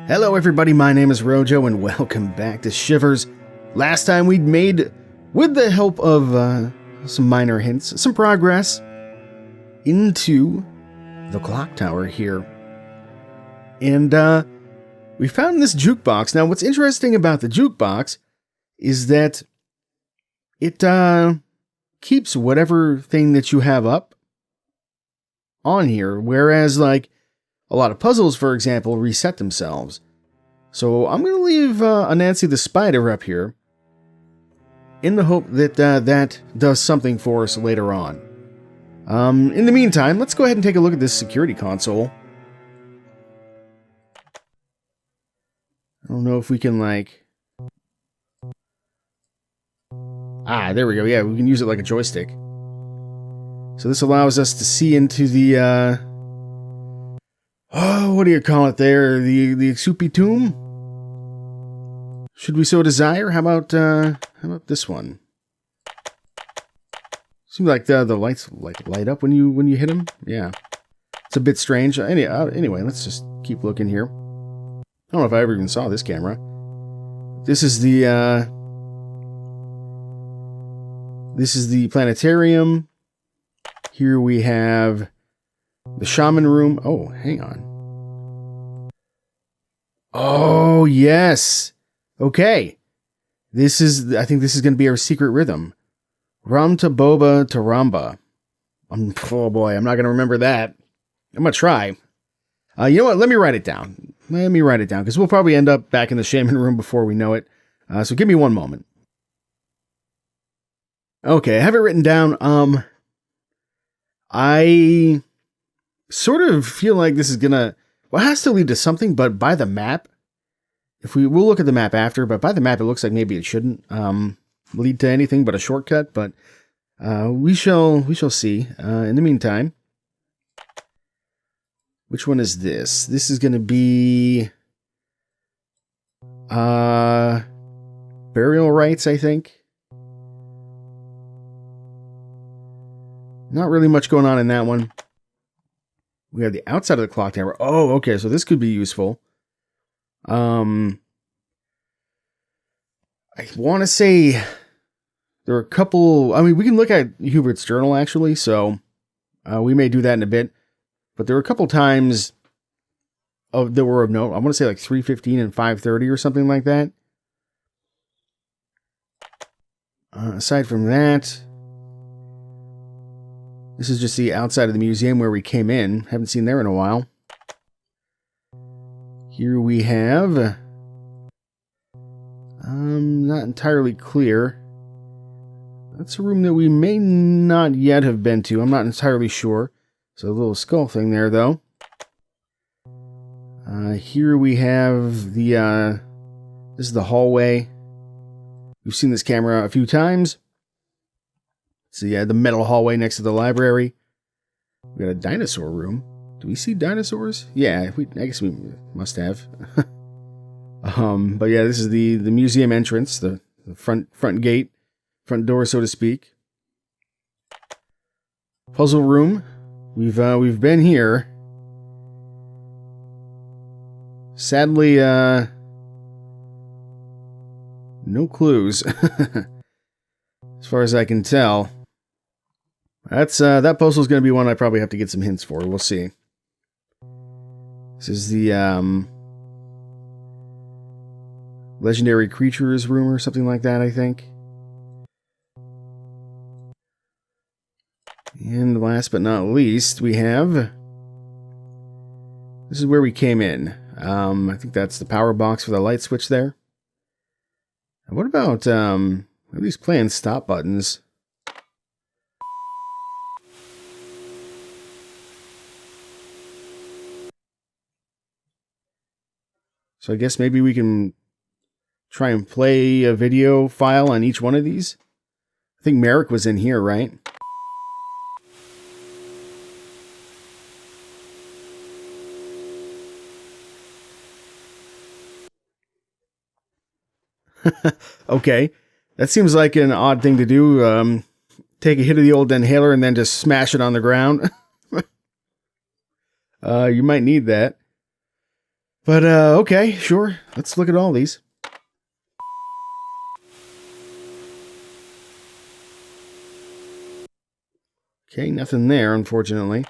Hello everybody, my name is Rojo and welcome back to Shivers. Last time we'd made, with the help of some minor hints, some progress into the clock tower here. And we found this jukebox. Now what's interesting about the jukebox is that it keeps whatever thing that you have up on here, whereas like a lot of puzzles, for example, reset themselves. So I'm going to leave Anansi the spider up here in the hope that that does something for us later on. In the meantime, let's go ahead and take a look at this security console. I don't know if we can like... Ah, there we go. Yeah, we can use it like a joystick. So this allows us to see into the... Oh, what do you call it there? The Exupi tomb? Should we so desire? How about this one? Seems like the lights like light up when you hit them. Yeah, it's a bit strange. Anyway, let's just keep looking here. I don't know if I ever even saw this camera. This is the planetarium. Here we have the Shaman Room. Oh, hang on. Oh, yes. Okay. I think this is going to be our secret rhythm. Rum to boba to ramba. Oh boy, I'm not going to remember that. I'm going to try. You know what? Let me write it down. Because we'll probably end up back in the Shaman Room before we know it. So give me one moment. Okay, I have it written down. I sort of feel like this is gonna... Well, it has to lead to something, but by the map... We'll look at the map after, but by the map it looks like maybe it shouldn't lead to anything but a shortcut, but we shall see. In the meantime... Which one is this? This is gonna be... Burial rites, I think. Not really much going on in that one. We have the outside of the clock tower. Oh, okay, so this could be useful. I want to say there are a couple... I mean, we can look at Hubert's journal, actually, so we may do that in a bit. But there were a couple times that were of note. I want to say like 3:15 and 5:30 or something like that. Aside from that... This is just the outside of the museum where we came in. Haven't seen there in a while. Here we have... not entirely clear. That's a room that we may not yet have been to. I'm not entirely sure. So a little skull thing there, though. Here we have the... this is the hallway. We've seen this camera a few times. So yeah, the metal hallway next to the library. We got a dinosaur room. Do we see dinosaurs? Yeah, I guess we must have. But yeah, this is the museum entrance, the front gate, front door, so to speak. Puzzle room. We've been here. Sadly, no clues, as far as I can tell. That puzzle is going to be one I probably have to get some hints for. We'll see. This is the legendary creatures room or something like that, I think. And last but not least, we have... This is where we came in. I think that's the power box for the light switch there. And what about are these playing stop buttons? So I guess maybe we can try and play a video file on each one of these. I think Merrick was in here, right? Okay. That seems like an odd thing to do. Take a hit of the old inhaler and then just smash it on the ground. You might need that. But, okay, sure. Let's look at all these. Okay, nothing there, unfortunately.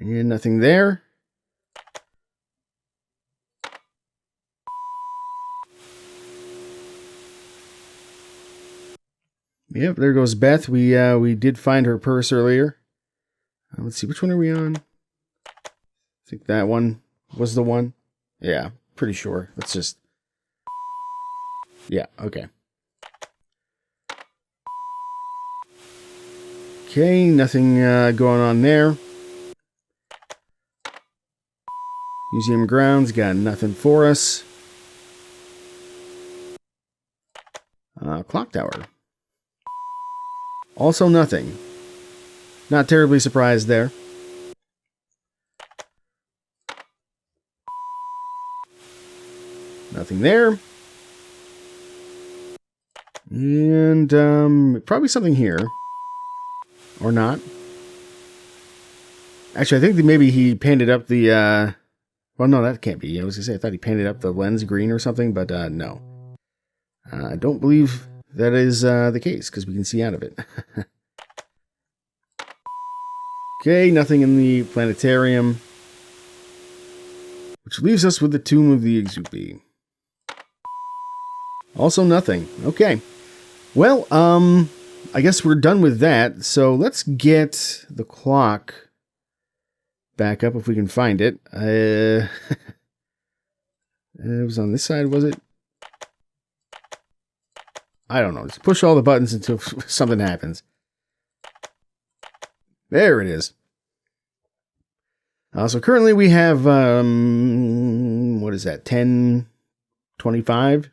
And nothing there. Yep, there goes Beth. We did find her purse earlier. Let's see, which one are we on? I think that one was the one. Yeah, pretty sure. Let's just... Yeah, okay. Okay, nothing going on there. Museum grounds, got nothing for us. Clock tower. Also nothing. Not terribly surprised there. Nothing there. And probably something here. Or not. Actually, I think that maybe he painted up the... Well, no, that can't be. I was going to say, I thought he painted up the lens green or something, but no. I don't believe that is the case, because we can see out of it. Okay, nothing in the planetarium. Which leaves us with the Tomb of the Exupi. Also nothing. Okay. Well, I guess we're done with that. So let's get the clock back up if we can find it. It was on this side, was it? I don't know. Just push all the buttons until something happens. There it is. So currently we have, what is that, 10:25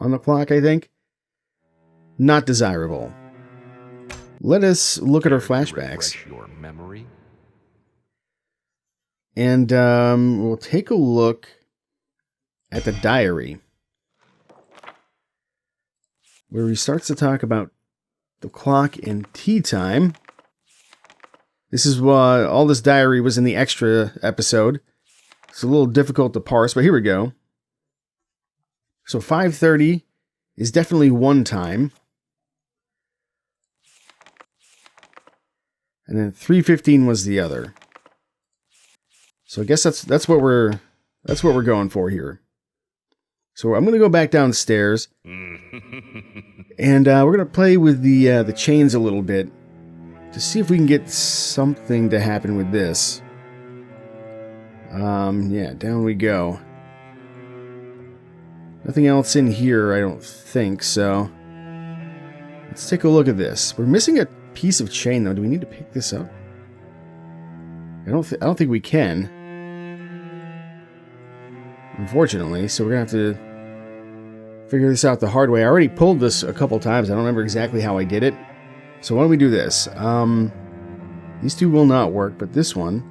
on the clock, I think? Not desirable. Let us look at our flashbacks. Your memory. And we'll take a look at the diary, where he starts to talk about the clock and tea time. This is all this diary was in the extra episode. It's a little difficult to parse, but here we go. So 5:30 is definitely one time. And then 3:15 was the other. So I guess that's what we're going for here. So I'm gonna go back downstairs, and we're gonna play with the chains a little bit to see if we can get something to happen with this. Yeah, down we go. Nothing else in here, I don't think so. Let's take a look at this. We're missing a piece of chain though. Do we need to pick this up? I don't think we can. Unfortunately, so we're gonna have to figure this out the hard way. I already pulled this a couple times. I don't remember exactly how I did it. So why don't we do this? These two will not work, but this one.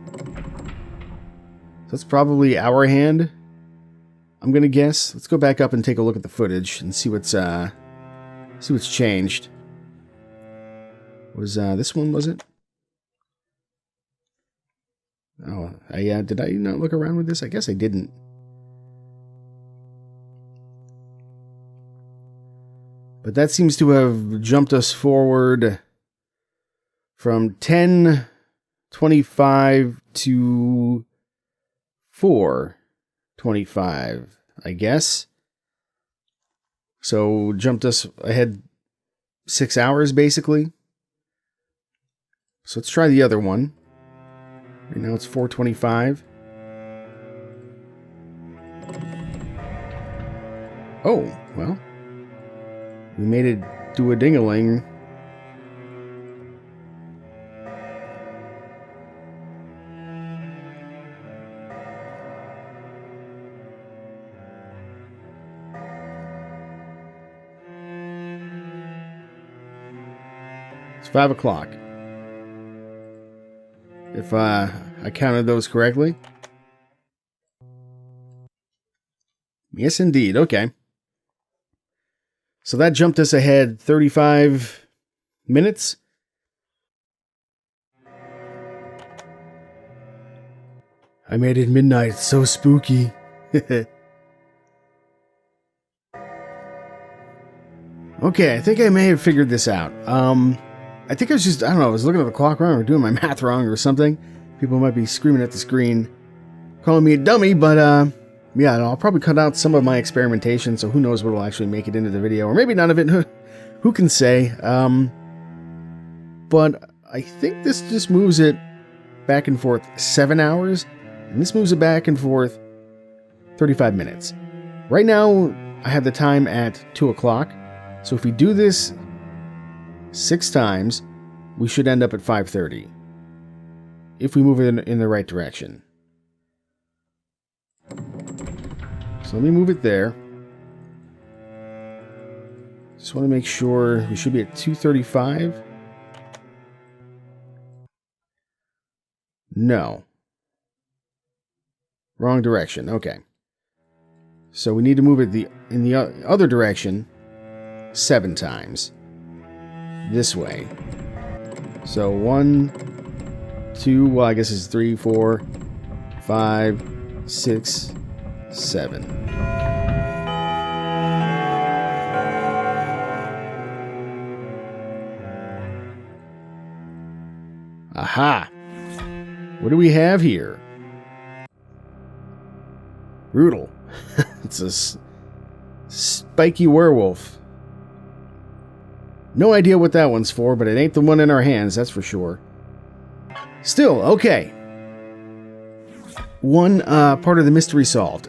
So that's probably our hand, I'm gonna guess. Let's go back up and take a look at the footage and see what's changed. Was this one, was it? Oh, did I not look around with this? I guess I didn't. But that seems to have jumped us forward from 10:25 to 4:25, I guess. So jumped us ahead 6 hours, basically. So let's try the other one. Right now it's 4:25. Oh, well. We made it do a ding-a-ling. It's 5 o'clock. If I counted those correctly. Yes, indeed. Okay. So that jumped us ahead 35 minutes. I made it midnight. It's so spooky. Okay, I think I may have figured this out. I think I was just, I don't know, I was looking at the clock wrong or doing my math wrong or something. People might be screaming at the screen, calling me a dummy, but yeah, I'll probably cut out some of my experimentation, so who knows what will actually make it into the video, or maybe none of it, who can say. But I think this just moves it back and forth 7 hours, and this moves it back and forth 35 minutes. Right now, I have the time at 2 o'clock, so if we do this 6 times, we should end up at 5:30. If we move it in the right direction. So let me move it there. Just want to make sure we should be at 2:35. No. Wrong direction. Okay. So we need to move it in the other direction 7 times. This way. So 1, 2, well, I guess it's 3, 4, 5, 6, 7. Aha! What do we have here? Brutal. It's a spiky werewolf. No idea what that one's for, but it ain't the one in our hands, that's for sure. Still, okay. One part of the mystery solved.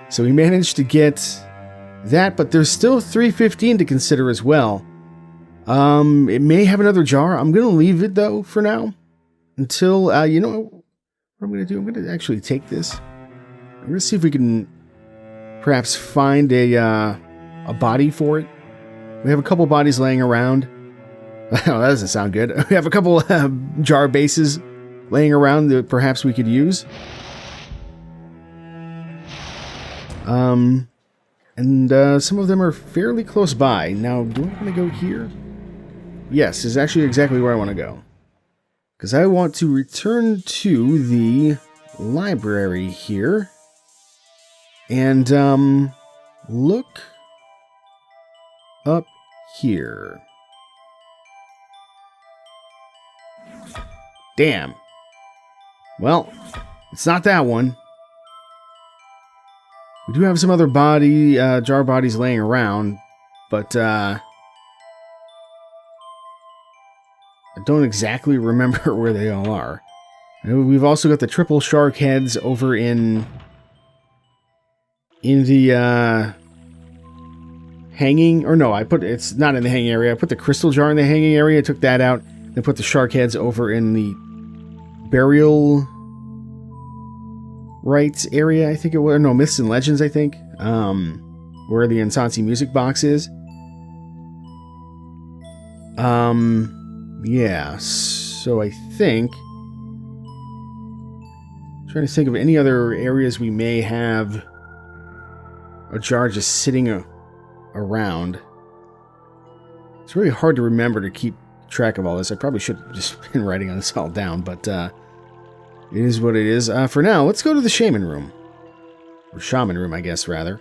So we managed to get that, but there's still 315 to consider as well. It may have another jar. I'm going to leave it, though, for now. Until, you know what I'm going to do? I'm going to actually take this. I'm going to see if we can perhaps find a body for it. We have a couple bodies laying around. Oh, that doesn't sound good. We have a couple jar bases laying around that perhaps we could use. And some of them are fairly close by. Now, do I want to go here? Yes, is actually exactly where I want to go. Because I want to return to the library here. And, look up here. Damn. Well, it's not that one. We do have some other jar bodies laying around, but, I don't exactly remember where they all are. We've also got the triple shark heads over in the, hanging, or no, it's not in the hanging area. I put the crystal jar in the hanging area, took that out, then put the shark heads over in the burial rites area, I think it was. No, Myths and Legends, I think. Where the Insansi music box is. Yeah, so I think... I'm trying to think of any other areas we may have a jar just sitting around. It's really hard to remember to keep track of all this. I probably should have just been writing on this all down, but it is what it is. For now, let's go to the Shaman Room. Or Shaman Room, I guess, rather.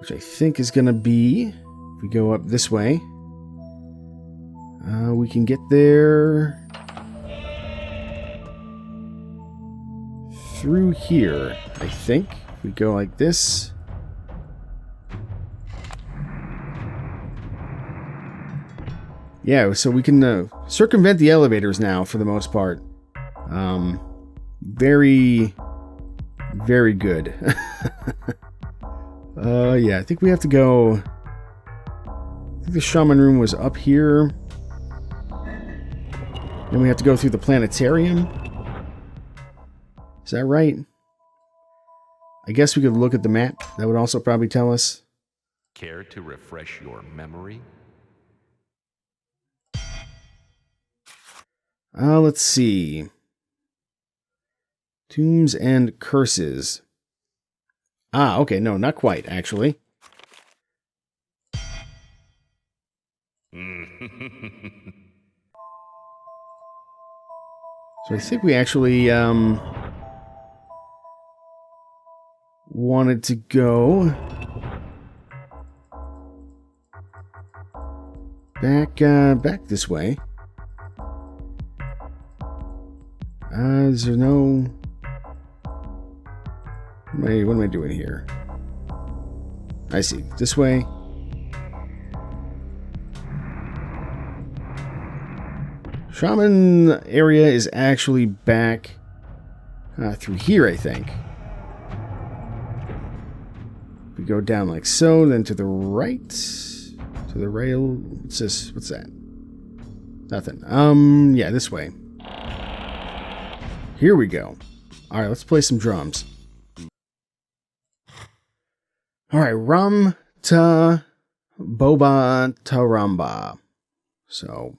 Which I think is going to be... If we go up this way... we can get there... through here, I think. If we go like this... Yeah, so we can circumvent the elevators now, for the most part. Very, very good. Yeah, I think we have to go... I think the Shaman Room was up here. Then we have to go through the planetarium. Is that right? I guess we could look at the map. That would also probably tell us. Care to refresh your memory? Let's see. Tombs and curses. Ah, okay, no, not quite, actually. So I think we actually, wanted to go back this way. Is there no... What am I doing here? I see. This way. Shaman area is actually back through here, I think. We go down like so, then to the right. To the rail. What's this? What's that? Nothing. Yeah, this way. Here we go. Alright, let's play some drums. Alright, Ram ta boba taramba. So.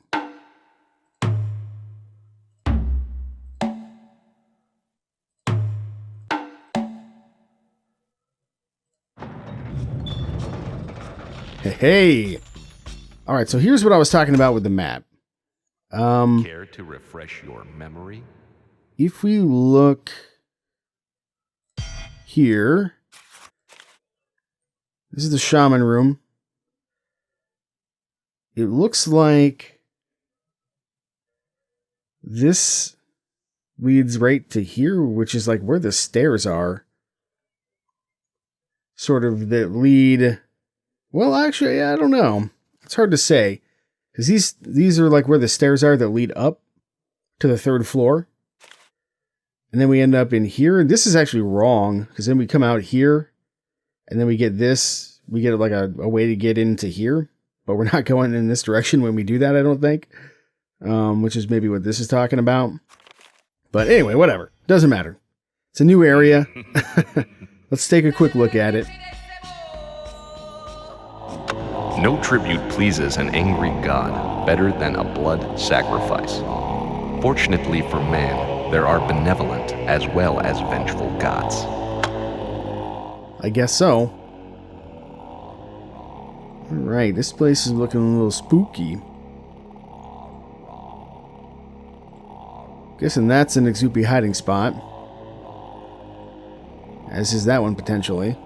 Hey! Alright, so here's what I was talking about with the map. Care to refresh your memory? If we look here, this is the Shaman Room. It looks like this leads right to here, which is like where the stairs are. Sort of that lead... Well, actually, I don't know. It's hard to say. Because these are like where the stairs are that lead up to the 3rd floor. And then we end up in here. And this is actually wrong. Because then we come out here. And then we get this. We get like a way to get into here. But we're not going in this direction when we do that, I don't think. Which is maybe what this is talking about. But anyway, whatever. Doesn't matter. It's a new area. Let's take a quick look at it. No tribute pleases an angry god better than a blood sacrifice. Fortunately for man, there are benevolent as well as vengeful gods. I guess so. Alright, this place is looking a little spooky. Guessing that's an Exupi hiding spot. As is that one, potentially.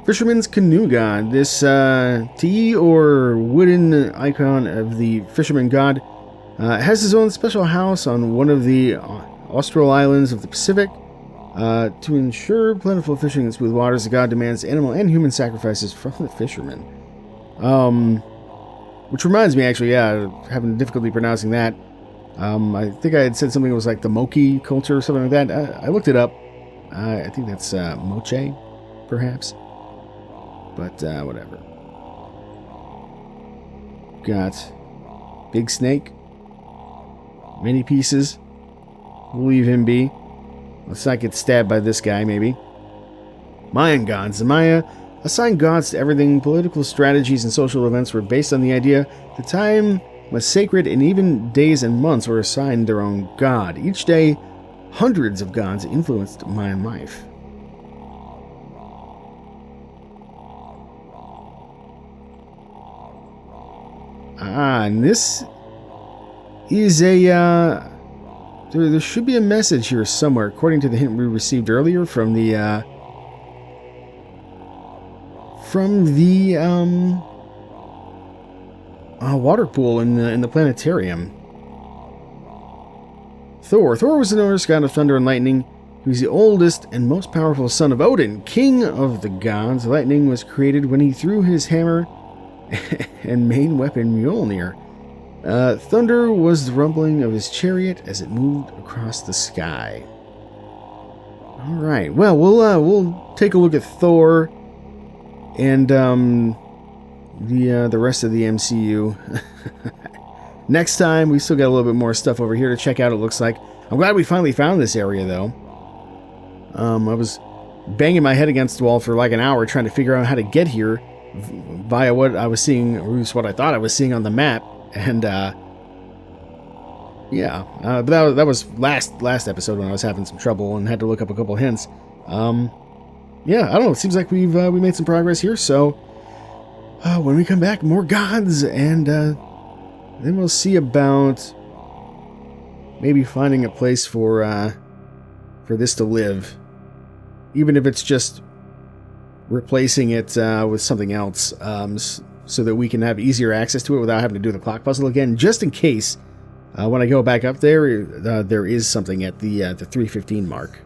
Fisherman's Canoe God. This tea or wooden icon of the fisherman god has his own special house on one of the austral islands of the Pacific. To ensure plentiful fishing and smooth waters, the god demands animal and human sacrifices from the fishermen. Which reminds me, actually, having difficulty pronouncing that. I think I had said something that was like the Moki culture or something like that. I looked it up. I think that's Moche, perhaps. But, whatever. Got Big Snake. Many pieces. We'll leave him be. Let's not get stabbed by this guy, maybe. Mayan gods. The Maya assigned gods to everything. Political strategies and social events were based on the idea that time was sacred, and even days and months were assigned their own god. Each day, hundreds of gods influenced Mayan life. And this is a, there should be a message here somewhere, according to the hint we received earlier from the water pool in the planetarium. Thor. Thor was the Norse god of thunder and lightning. He was the oldest and most powerful son of Odin, king of the gods. Lightning was created when he threw his hammer and main weapon Mjolnir. Thunder was the rumbling of his chariot as it moved across the sky. All right. Well, we'll take a look at Thor and the rest of the MCU next time. We still got a little bit more stuff over here to check out, it looks like. I'm glad we finally found this area, though. I was banging my head against the wall for like an hour trying to figure out how to get here via what I was seeing, or at least what I thought I was seeing on the map. And, but that was last episode when I was having some trouble and had to look up a couple hints. I don't know. It seems like we made some progress here. So, when we come back, more gods, and then we'll see about maybe finding a place for this to live. even if it's just replacing it with something else, so that we can have easier access to it without having to do the clock puzzle again, just in case when I go back up there, there is something at the 3:15 mark.